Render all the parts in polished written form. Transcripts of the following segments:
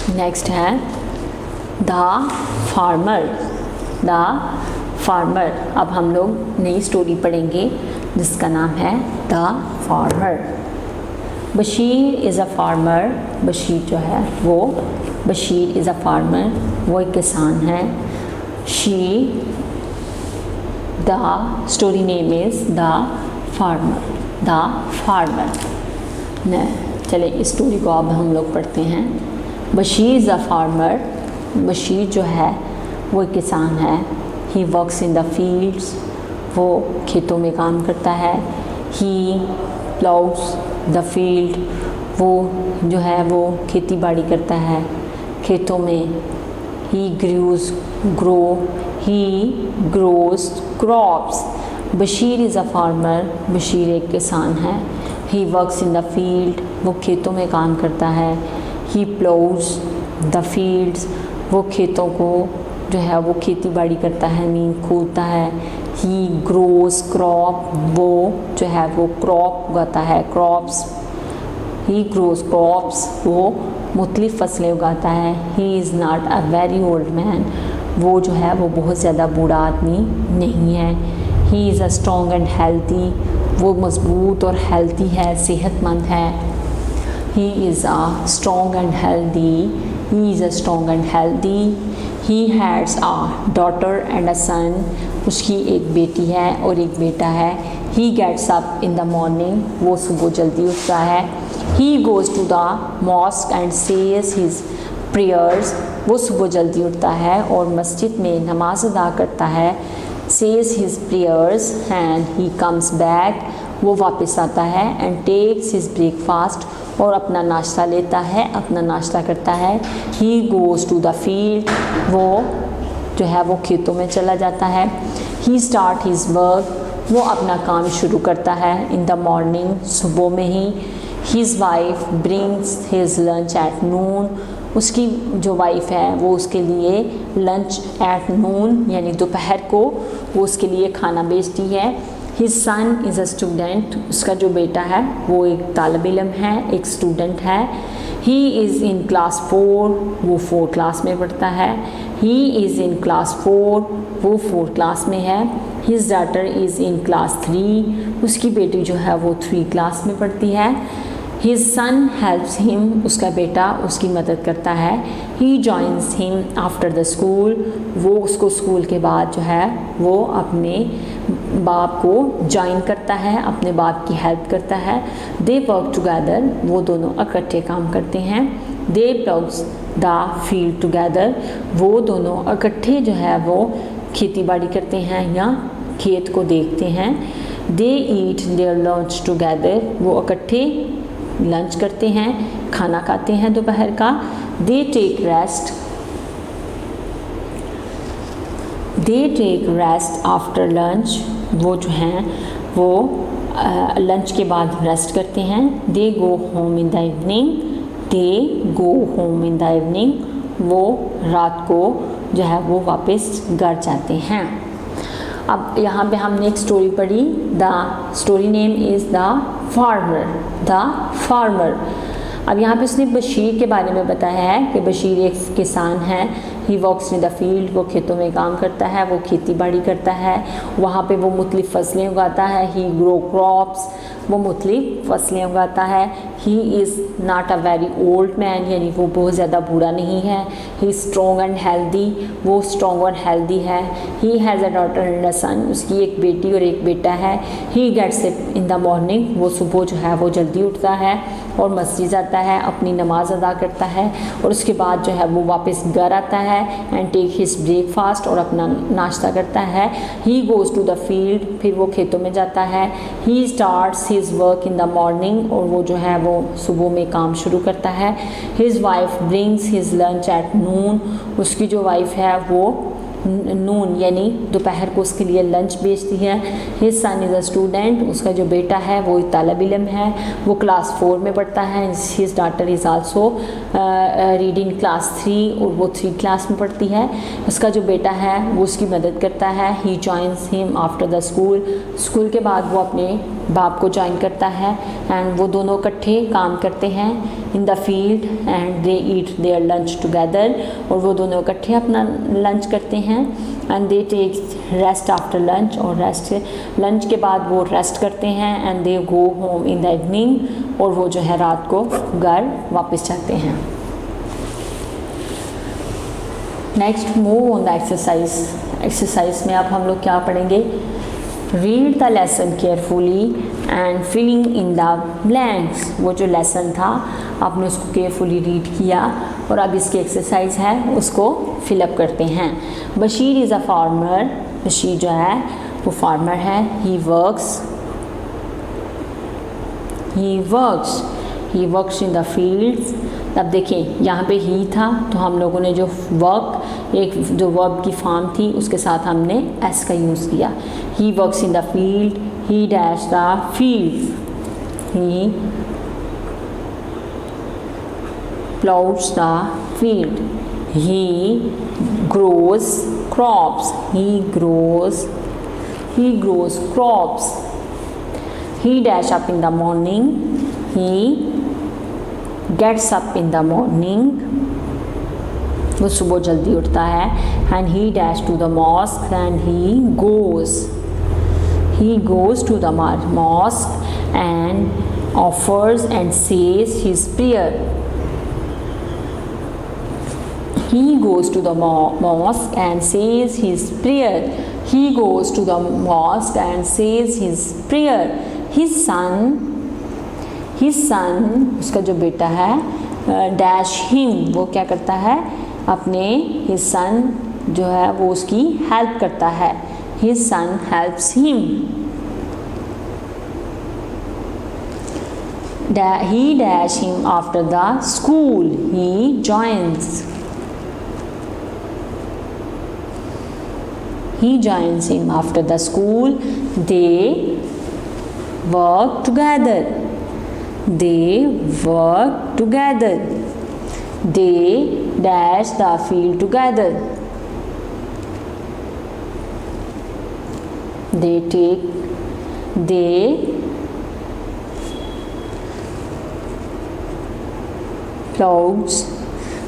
Next है the farmer. The farmer. अब हम लोग नई स्टोरी पढ़ेंगे जिसका नाम है the farmer. Bashir is a farmer. Bashir जो है वो बशीर इज़ अ फार्मर, वो एक किसान है। She the story name is the farmer. The farmer. न चले इस स्टोरी को अब हम लोग पढ़ते हैं। Bashir is a farmer. Bashir जो है वो एक किसान है। ही वर्क्स इन द फील्ड्स। वो खेतों में काम करता है। ही प्लाउज द फील्ड। वो जो है वो खेती बाड़ी करता है खेतों में। ही grows crops. Bashir is a farmer. Bashir एक किसान है। ही वर्क्स इन द फील्ड। वो खेतों में काम करता है। ही प्लाउज द फील्ड्स। वो खेतों को जो है वो खेती बाड़ी करता है, मीन खोदता है। ही ग्रोज क्रॉप। वो जो है वो क्रॉप उगाता है, क्रॉप्स। ही ग्रोज क्रॉप्स। वो मुख्तलिफ़ फसलें उगाता है। He is not a very old man. वो जो है वो बहुत ज़्यादा बूढ़ा आदमी नहीं है। He is a strong and healthy. वो मज़बूत और हेल्थी है, सेहतमंद है। He is a strong and healthy. He is a strong and healthy. He has a daughter and a son. उसकी एक बेटी है और एक बेटा है। He gets up in the morning. वो सुबह जल्दी उठता है। He goes to the mosque and says his prayers. वो सुबह जल्दी उठता है और मस्जिद में नमाज अदा करता है। Says his prayers and he comes back. वो वापस आता है एंड टेक्स हिज ब्रेकफास्ट। और अपना नाश्ता लेता है, अपना नाश्ता करता है। He goes to the field. वो जो है वो खेतों में चला जाता है। He start his work. वो अपना काम शुरू करता है इन द मॉर्निंग, सुबह में ही। His wife brings his lunch at noon. उसकी जो वाइफ है वो उसके लिए लंच एट नून यानी दोपहर को वो उसके लिए खाना भेजती है। His sun is a student. उसका जो बेटा है वो एक तालिब इल्म है, एक स्टूडेंट है। He is in class 4। वो 4 क्लास में पढ़ता है। He is in class 4। वो 4 क्लास में है। His daughter is in class 3। उसकी बेटी जो है वो 3 क्लास में पढ़ती है। His son helps him. उसका बेटा उसकी मदद करता है। He joins him after the school. वो उसको स्कूल के बाद जो है वो अपने बाप को ज्वाइन करता है, अपने बाप की हेल्प करता है। They work together. वो दोनों इकट्ठे काम करते हैं। दे प्लाउज द फील्ड टुगेदर। वो दोनों इकट्ठे जो है वो खेती बाड़ी करते हैं या खेत को देखते हैं। दे ईट देयर लंच टुगेदर। वो इकट्ठे लंच करते हैं, खाना खाते हैं दोपहर का। They take rest after lunch. वो जो हैं वो लंच के बाद रेस्ट करते हैं। They go home in the evening. वो रात को जो है वो वापस घर जाते हैं। अब यहाँ पे हमने एक स्टोरी पढ़ी। The story name is the farmer. अब यहाँ पे उसने बशीर के बारे में बताया है कि बशीर एक किसान है। ही वर्क्स इन द फील्ड। वो खेतों में काम करता है, वो खेती बाड़ी करता है। वहाँ पे वो मुख्तलिफ़ फसलें उगाता है। He grow crops. वो मुख्तलिफ़ फसलें उगाता है। He is not a very old man यानी वो बहुत ज़्यादा बूढ़ा नहीं है। He strong and healthy. वो स्ट्रॉन्ग और हेल्दी है। He has a daughter and a son. उसकी एक बेटी और एक बेटा है। He gets up in the morning. वो सुबह जो है वो जल्दी उठता है और मस्जिद जाता है, अपनी नमाज अदा करता है और उसके बाद जो है वो वापस घर आता है एंड टेक हिज ब्रेकफास्ट और अपना नाश्ता करता है। He goes to the field. फिर वो खेतों में जाता है। He starts his work in the morning. और वो जो है वो सुबह में काम शुरू करता है। His wife brings his lunch at noon. उसकी जो वाइफ है वो नून यानी दोपहर को उसके लिए लंच भेजती है। His sun is a student. उसका जो बेटा है वो तालिब इल्म है, वो क्लास 4 में पढ़ता है। His daughter is also reading class 3 और वो 3 क्लास में पढ़ती है। उसका जो बेटा है वो उसकी मदद करता है। He joins him after the school, school के बाद वो अपने बाप को ज्वाइन करता है एंड वो दोनों इकट्ठे काम करते हैं in the field and they eat their lunch together, और वो दोनों इकट्ठे अपना लंच करते हैं and they take rest after lunch, और लंच के बाद वो रेस्ट करते हैं and they go home in the evening, और वो जो है रात को घर वापस जाते हैं। Next move on the exercise में अब हम लोग क्या पढ़ेंगे, read the lesson carefully and filling in the blanks. वो जो लेसन था आपने उसको केयरफुली रीड किया और अब इसकी एक्सरसाइज है उसको फिलअप करते हैं। Bashir is a farmer, Bashir जो है वो फार्मर है। ही वर्क्स इन द फील्ड्स। अब देखें यहाँ पे ही था तो हम लोगों ने जो वर्क, एक जो वर्ब की फॉर्म थी उसके साथ हमने एस का यूज़ किया। He works in the field, he dash the field, he ploughs the field, he grows crops, he grows crops, he dash up in the morning, he gets up in the morning, वो सुबह जल्दी उठता है, and he dash to the mosque and he goes to the mosque and offers and says his prayer. He goes to the mosque and says his prayer. He goes to the mosque and says his prayer. His son, उसका जो बेटा है, dash him, वो क्या करता है, अपने his son जो है वो उसकी हेल्प करता है। His son helps him. He dash him after the school. He joins him after the school. They work together. They dash the field together. They plows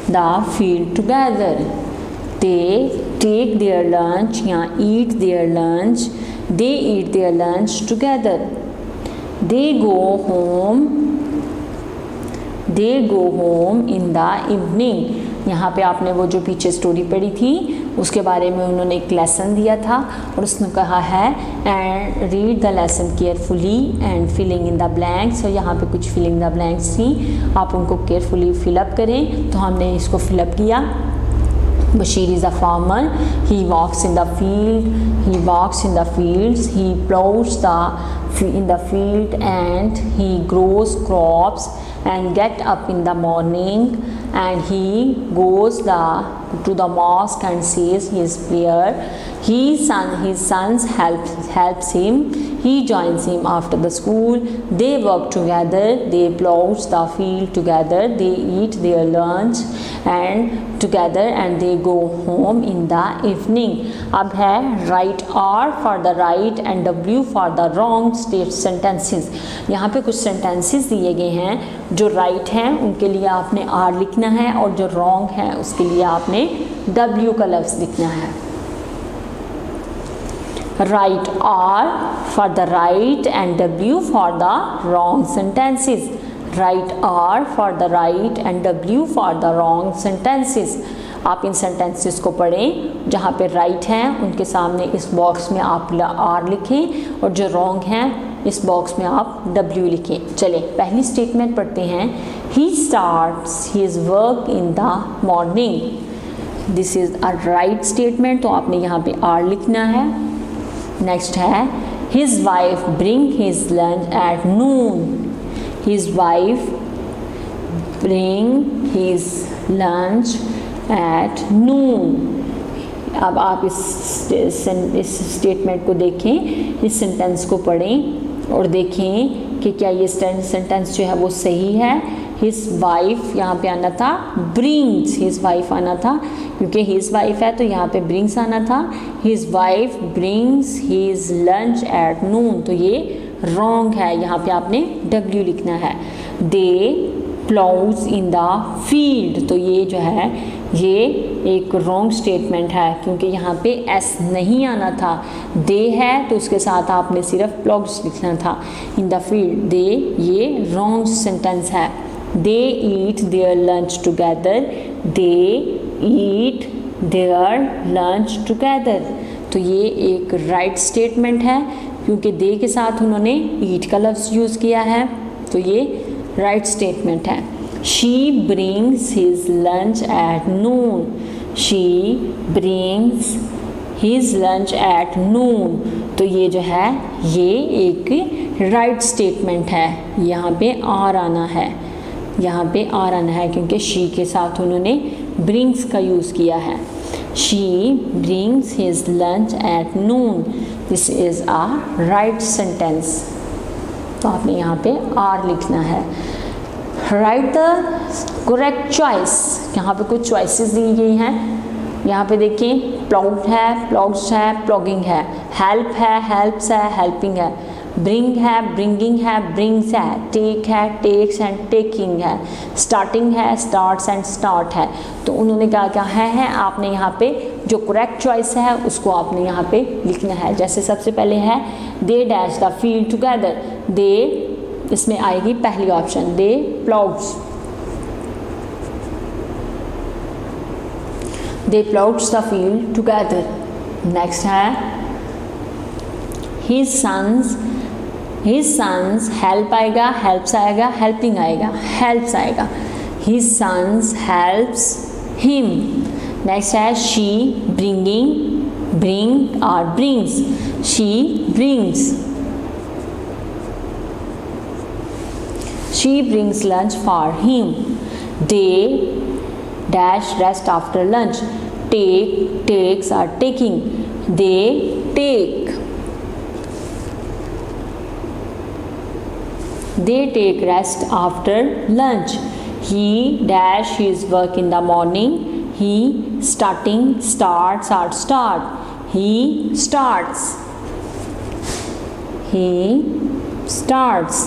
the field together. They take their lunch या eat their lunch. They eat their lunch together. They go home in the evening. यहाँ पे आपने वो जो पीछे story पढ़ी थी उसके बारे में उन्होंने एक लेसन दिया था और उसने कहा है and read the lesson carefully and filling in the blanks. और यहाँ पे कुछ फिलिंग द ब्लैंक्स थी, आप उनको केयरफुली फिलअप करें। तो हमने इसको फिलअप किया। Bashir is a farmer. He walks in the fields. He plows in the field and he grows crops and get up in the morning and he goes to the mosque and says his prayer. His sons helps him. He joins him after the school. They work together. They plow the field together. They eat their lunch and together and they go home in the evening. अब है write R for the right and W for the wrong sentences. यहाँ पे कुछ sentences दिए गए हैं। जो right हैं उनके लिए आपने R लिखना है और जो wrong है उसके लिए आपने W का लफ्ज़ लिखना है। Write R for the right and W for the wrong sentences. Write R for the right and W for the wrong sentences. आप इन sentences को पढ़ें। जहाँ पे right हैं उनके सामने इस बॉक्स में आप R लिखें और जो wrong हैं इस बॉक्स में आप W लिखें। चलें पहली स्टेटमेंट पढ़ते हैं। He starts his work in the morning. This is a right statement, तो आपने यहाँ पे R लिखना है। नेक्स्ट है his wife bring his lunch at noon. His wife bring his lunch at noon. अब आप इस स्टेटमेंट को देखें, इस सेंटेंस को पढ़ें और देखें कि क्या ये सेंटेंस जो है वो सही है हिज वाइफ यहाँ पे आना था ब्रिंग्स, हिज वाइफ आना था क्योंकि हिज वाइफ है तो यहाँ पे ब्रिंग्स आना था। His wife brings his lunch at नून, तो ये रॉन्ग है, यहाँ पे आपने W लिखना है। दे प्लाउज इन द फील्ड, तो ये जो है ये एक रॉन्ग स्टेटमेंट है क्योंकि यहाँ पे S नहीं आना था, दे है तो उसके साथ आपने सिर्फ प्लाउज लिखना था। इन द फील्ड दे, ये रॉन्ग सेंटेंस है। They eat their lunch together, they eat their lunch together, तो ये एक राइट स्टेटमेंट है क्योंकि दे के साथ उन्होंने ईट का लफ्ज़ यूज़ किया है, तो ये राइट स्टेटमेंट है। She brings his lunch at Noon, she brings his lunch at नून, तो ये जो है ये एक राइट स्टेटमेंट है। यहाँ पे आर आना है, यहाँ पे आर आना है क्योंकि शी के साथ उन्होंने ब्रिंग्स का यूज़ किया है। She brings his lunch at noon, this is a right sentence, तो आपने यहाँ पे आर लिखना है। राइट द करेक्ट चॉइस, यहाँ पे कुछ चॉइसेस दी गई हैं। यहाँ पे देखिए प्लाउड है, प्लाउड्स है, प्लॉगिंग है, हेल्प है, हेल्प्स है, हेल्पिंग है, ब्रिंग है, ब्रिंगिंग है, ब्रिंग्स है, टेक है, टेक्स एंड टेकिंग है, स्टार्टिंग है, स्टार्ट्स एंड स्टार्ट है। तो उन्होंने क्या क्या है आपने यहाँ पे जो करेक्ट चॉइस है उसको आपने यहाँ पे लिखना है। जैसे सबसे पहले है they dash the field together, they इसमें आएगी पहली option, they ploughs, they ploughs the field together. Next है his sons, his sons, help आएगा, हेल्प्स आएगा, हेल्पिंग आएगा, हेल्प्स आएगा, his sons helps him. Next है शी ब्रिंगिंग, ब्रिंग और brings, she brings, she brings lunch for him, they dash rest after lunch, take, takes or taking, they take, they take rest after lunch, he dash his work in the morning, he starting, starts or start, he starts, he starts,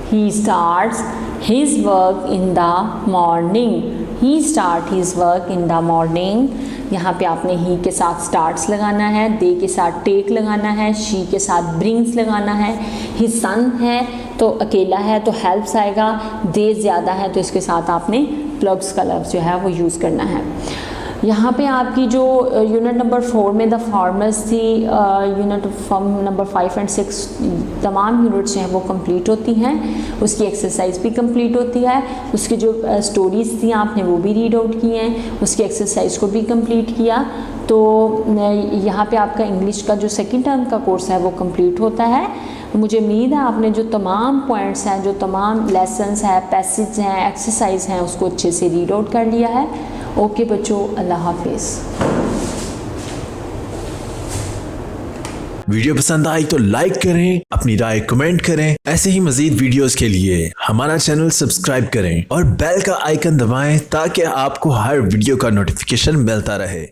he starts his work in the morning, he start his work in the morning। यहाँ पे आपने ही के साथ starts लगाना है, दे के साथ take लगाना है, शी के साथ ब्रिंग्स लगाना है, हिज सन है तो अकेला है तो हेल्प्स आएगा, दे ज़्यादा है तो इसके साथ आपने प्लग्स का लफ्ज़ जो है वो यूज़ करना है। यहाँ पे आपकी जो यूनिट नंबर 4 में द फार्मर्स थी, यूनिट नंबर 5 एंड 6 तमाम यूनिट्स हैं वो कंप्लीट होती हैं, उसकी एक्सरसाइज भी कंप्लीट होती है, उसकी जो स्टोरीज़ थी आपने वो भी रीड आउट की हैं, उसकी एक्सरसाइज को भी कंप्लीट किया। तो यहाँ पे आपका इंग्लिश का जो सेकंड टर्म का कोर्स है वो कंप्लीट होता है। मुझे उम्मीद है आपने जो तमाम पॉइंट्स हैं, जो तमाम लेसन्स हैं, पैसेज हैं, एक्सरसाइज हैं उसको अच्छे से रीड आउट कर लिया है। ओके बच्चों, अल्लाह हाफिज़। वीडियो पसंद आई तो लाइक करें, अपनी राय कमेंट करें। ऐसे ही मजीद वीडियोस के लिए हमारा चैनल सब्सक्राइब करें और बेल का आइकन दबाएं ताकि आपको हर वीडियो का नोटिफिकेशन मिलता रहे।